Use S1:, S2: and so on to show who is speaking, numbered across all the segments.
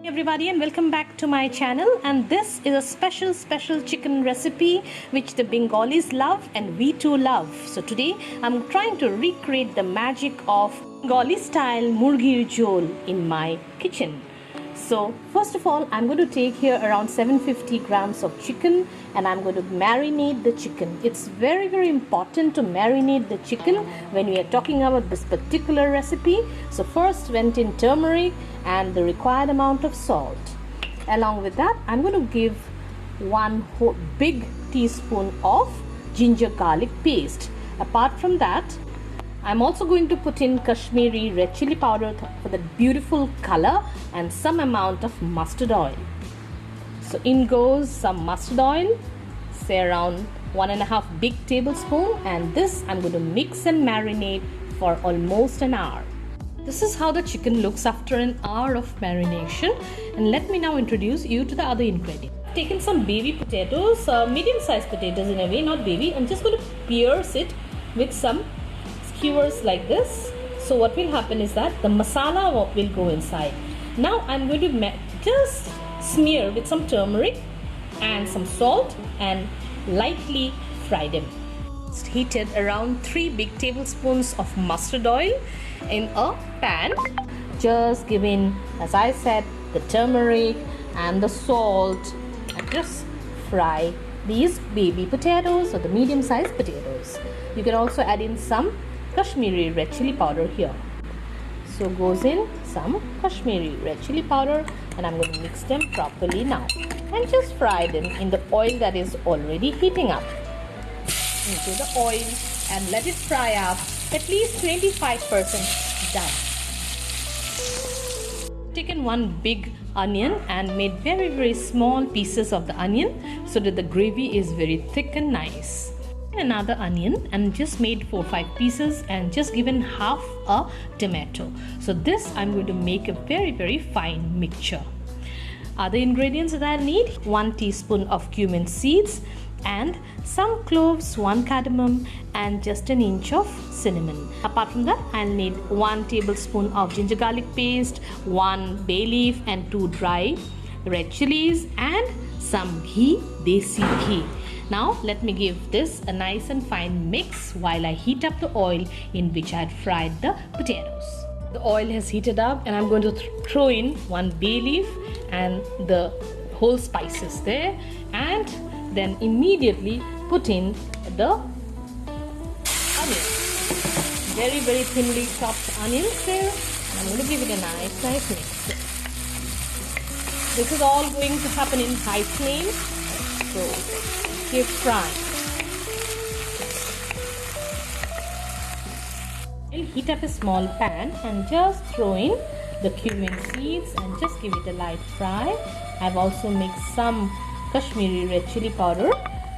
S1: Everybody, and welcome back to my channel. And this is a special chicken recipe which the Bengalis love and we too love. So today I'm trying to recreate the magic of Bengali style Murgir Jhol in my kitchen. So first of all, I'm going to take here around 750 grams of chicken and I'm going to marinate the chicken. It's very important to marinate the chicken when we are talking about this particular recipe. So first went in turmeric and the required amount of salt. Along with that, I'm going to give one big teaspoon of ginger garlic paste. Apart from that, I'm also going to put in Kashmiri Red Chilli Powder for the beautiful color and some amount of mustard oil. So in goes some mustard oil, say around 1.5 big tablespoon, and this I'm going to mix and marinate for almost an hour. This is how the chicken looks after an hour of marination, and let me now introduce you to the other ingredients. I've taken some baby potatoes, medium-sized potatoes in a way, not baby. I'm just going to pierce it with some skewers like this. So what will happen is that the masala will go inside. Now I'm going to just smear with some turmeric and some salt and lightly fry them. Heated around 3 big tablespoons of mustard oil in a pan. Just give in, as I said, the turmeric and the salt and just fry these baby potatoes or the medium-sized potatoes. You can also add in some Kashmiri Red Chilli Powder here. So goes in some Kashmiri Red Chilli Powder, and I'm going to mix them properly now and just fry them in the oil that is already heating up. Into the oil and let it fry up at least 25% done. Taken one big onion and made very small pieces of the onion so that the gravy is very thick and nice. Another onion and just made 4-5 pieces and just given half a tomato. So this I'm going to make a very fine mixture. Other ingredients that I need: 1 teaspoon of cumin seeds and some cloves, 1 cardamom and just an inch of cinnamon. Apart from that, I'll need 1 tablespoon of ginger garlic paste, 1 bay leaf and 2 dry red chilies and some ghee, desi ghee. Now let me give this a nice and fine mix while I heat up the oil in which I had fried the potatoes. The oil has heated up and I'm going to throw in 1 bay leaf and the whole spices there, and then immediately put in the onions. Very thinly chopped onions there. I'm going to give it a nice mix. This is all going to happen in high flame. So keep frying. I'll heat up a small pan and just throw in the cumin seeds and just give it a light fry. I've also mixed some Kashmiri Red Chilli Powder,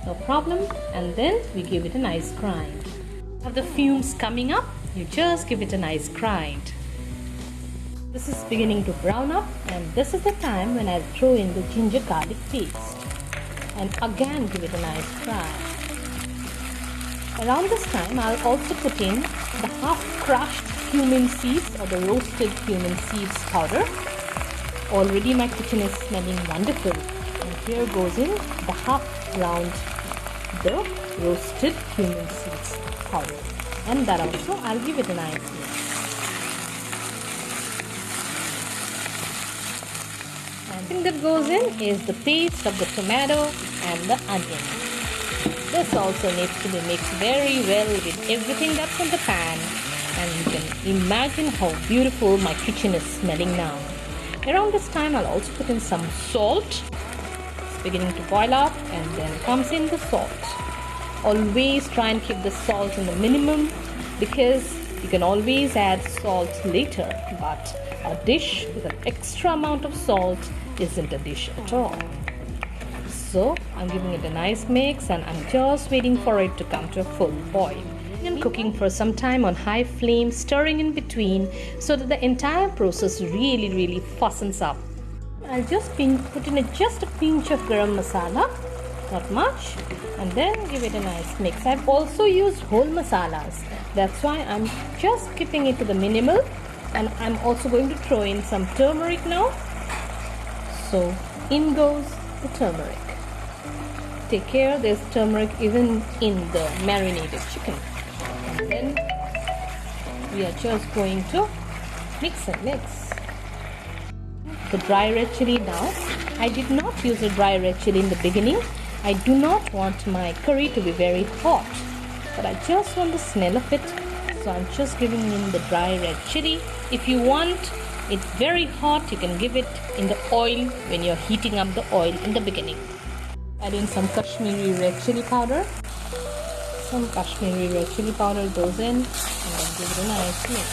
S1: no problem, and then we give it a nice grind. Have the fumes coming up, you just give it a nice grind. This is beginning to brown up, and this is the time when I'll throw in the ginger garlic paste and again give it a nice fry. Around this time I'll also put in the half crushed cumin seeds or the roasted cumin seeds powder. Already my kitchen is smelling wonderful. And here goes in the half round the roasted cumin seeds powder, and that also I'll give it a nice mix. And thing that goes in is the paste of the tomato and the onion. This also needs to be mixed very well with everything that's in the pan, and you can imagine how beautiful my kitchen is smelling now. Around this time I'll also put in some salt. Beginning to boil up, and then comes in the salt. Always try and keep the salt in the minimum, because you can always add salt later, but a dish with an extra amount of salt isn't a dish at all. So I'm giving it a nice mix and I'm just waiting for it to come to a full boil. And cooking for some time on high flame, stirring in between so that the entire process really fastens up. I'll just put in just a pinch of garam masala, not much, and then give it a nice mix. I've also used whole masalas. That's why I'm just keeping it to the minimal, and I'm also going to throw in some turmeric now So in goes the turmeric. Take care, there's turmeric even in the marinated chicken. And then we are just going to mix and mix. The dry red chili now. I did not use a dry red chili in the beginning. I do not want my curry to be very hot, but I just want the smell of it. So I'm just giving in the dry red chili. If you want it very hot, you can give it in the oil when you're heating up the oil in the beginning. Add in some Kashmiri Red Chilli Powder. Some Kashmiri Red Chilli Powder goes in, and then give it a nice mix.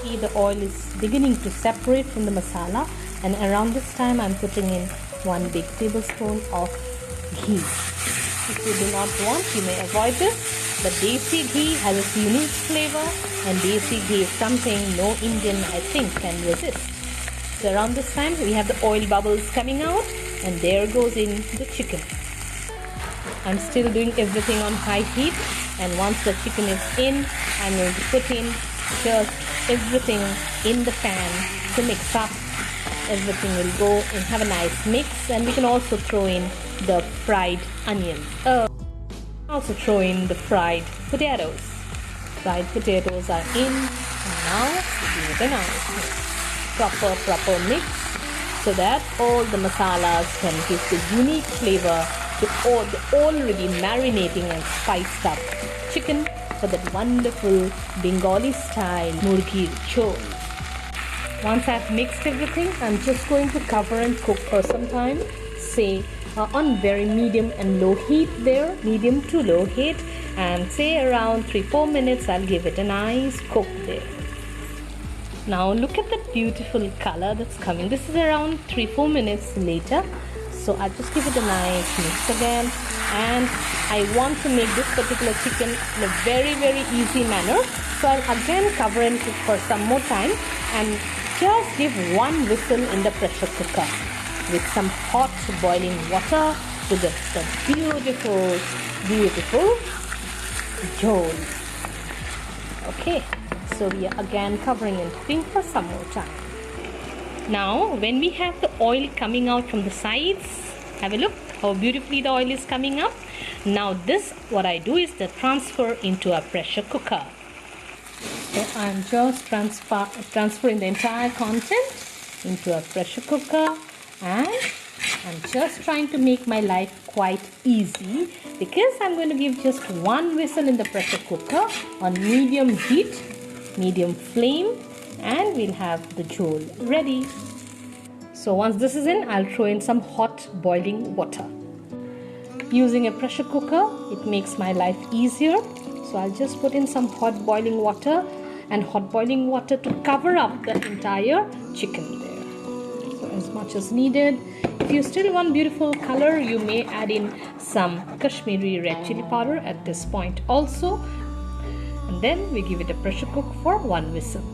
S1: See, the oil is beginning to separate from the masala, and around this time I'm putting in 1 big tablespoon of ghee. If you do not want, you may avoid this, but desi ghee has its unique flavor, and desi ghee is something no Indian, I think, can resist. So around this time we have the oil bubbles coming out, and there goes in the chicken. I'm still doing everything on high heat, and once the chicken is in, I'm going to put in just everything in the pan to mix up. Everything will go and have a nice mix, and we can also throw in the fried onions. Also throw in the fried potatoes. Fried potatoes are in, and now we give it a nice mix. Proper mix, so that all the masalas can give the unique flavor to all the already marinating and spiced up chicken for that wonderful Bengali style Murgir Jhol. Once I've mixed everything, I'm just going to cover and cook for some time, say on very medium and low heat there, medium to low heat, and say around 3-4 minutes I'll give it a nice cook there. Now look at the beautiful color that's coming. This is around 3-4 minutes later. So I'll just give it a nice mix again. And I want to make this particular chicken in a very easy manner. So I'll again cover and cook for some more time, and just give 1 whistle in the pressure cooker with some hot boiling water to get the beautiful jhol. Okay. So we are again covering and cooking for some more time. Now when we have the oil coming out from the sides, have a look how beautifully the oil is coming up. Now this, what I do is the transfer into a pressure cooker. So I'm just transferring the entire content into a pressure cooker, and I'm just trying to make my life quite easy, because I'm going to give just 1 whistle in the pressure cooker on medium heat, medium flame, and we'll have the jhol ready. So once this is in, I'll throw in some hot boiling water. Using a pressure cooker, it makes my life easier. So I'll just put in some hot boiling water, and hot boiling water to cover up the entire chicken there. So as much as needed. If you still want beautiful color, you may add in some Kashmiri Red Chilli Powder at this point also. And then we give it a pressure cook for 1 whistle.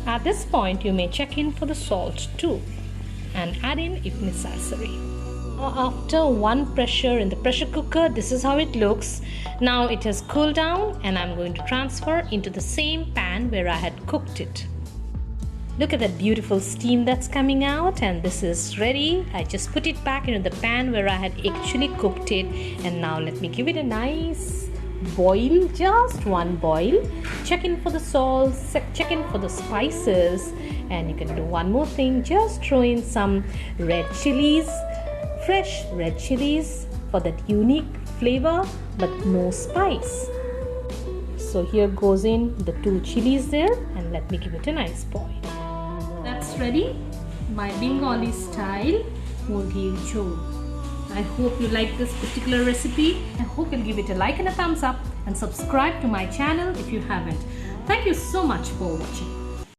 S1: At this point you may check in for the salt too, and add in if necessary. After 1 pressure in the pressure cooker, this is how it looks. Now it has cooled down, and I'm going to transfer into the same pan where I had cooked it. Look at that beautiful steam that's coming out, and this is ready. I just put it back into the pan where I had actually cooked it, and now let me give it a nice boil, just 1 boil. Check in for the salt, check in for the spices, and you can do one more thing. Just throw in some red chilies, fresh red chilies for that unique flavor but no spice. So here goes in the 2 chilies there, and let me give it a nice boil. That's ready, my Bengali style Murgir Jhol. I hope you like this particular recipe. I hope you'll give it a like and a thumbs up, and subscribe to my channel if you haven't. Thank you so much for watching.